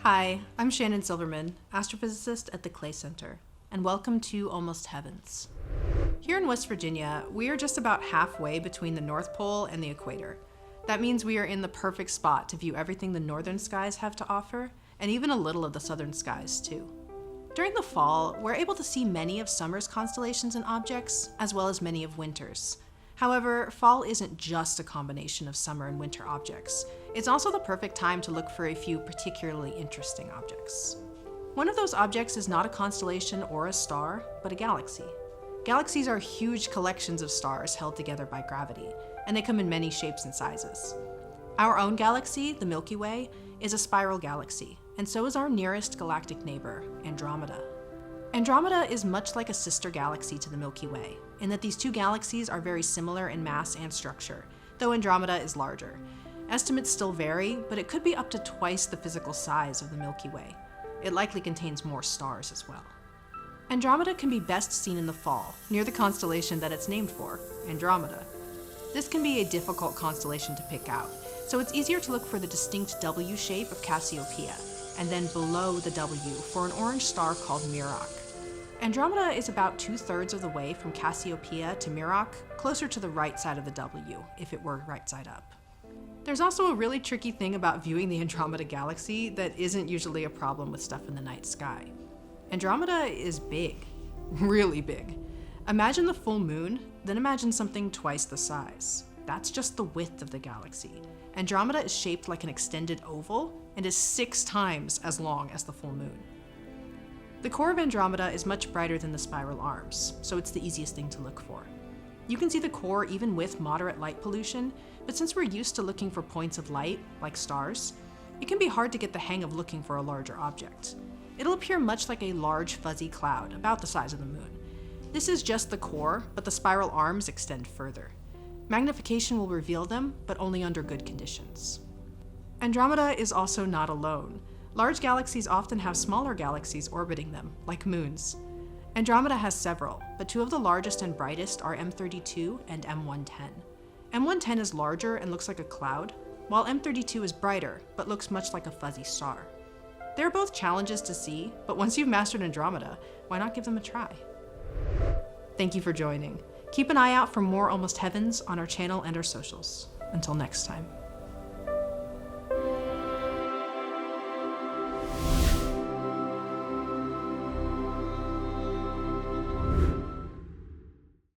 Hi, I'm Shannon Silverman, astrophysicist at the Clay Center, and welcome to Almost Heavens. Here in West Virginia, we are just about halfway between the North Pole and the equator. That means we are in the perfect spot to view everything the northern skies have to offer, and even a little of the southern skies too. During the fall, we're able to see many of summer's constellations and objects, as well as many of winter's. However, fall isn't just a combination of summer and winter objects. It's also the perfect time to look for a few particularly interesting objects. One of those objects is not a constellation or a star, but a galaxy. Galaxies are huge collections of stars held together by gravity, and they come in many shapes and sizes. Our own galaxy, the Milky Way, is a spiral galaxy, and so is our nearest galactic neighbor, Andromeda. Andromeda is much like a sister galaxy to the Milky Way, in that these two galaxies are very similar in mass and structure, though Andromeda is larger. Estimates still vary, but it could be up to twice the physical size of the Milky Way. It likely contains more stars as well. Andromeda can be best seen in the fall, near the constellation that it's named for, Andromeda. This can be a difficult constellation to pick out, so it's easier to look for the distinct W shape of Cassiopeia, and then below the W for an orange star called Meroc. Andromeda is about 2/3 of the way from Cassiopeia to Meroc, closer to the right side of the W, if it were right side up. There's also a really tricky thing about viewing the Andromeda Galaxy that isn't usually a problem with stuff in the night sky. Andromeda is big, really big. Imagine the full moon, then imagine something twice the size. That's just the width of the galaxy. Andromeda is shaped like an extended oval and is 6 times as long as the full moon. The core of Andromeda is much brighter than the spiral arms, so it's the easiest thing to look for. You can see the core even with moderate light pollution, but since we're used to looking for points of light, like stars, it can be hard to get the hang of looking for a larger object. It'll appear much like a large fuzzy cloud, about the size of the moon. This is just the core, but the spiral arms extend further. Magnification will reveal them, but only under good conditions. Andromeda is also not alone. Large galaxies often have smaller galaxies orbiting them, like moons. Andromeda has several, but 2 of the largest and brightest are M32 and M110. M110 is larger and looks like a cloud, while M32 is brighter, but looks much like a fuzzy star. They're both challenges to see, but once you've mastered Andromeda, why not give them a try? Thank you for joining. Keep an eye out for more Almost Heavens on our channel and our socials. Until next time.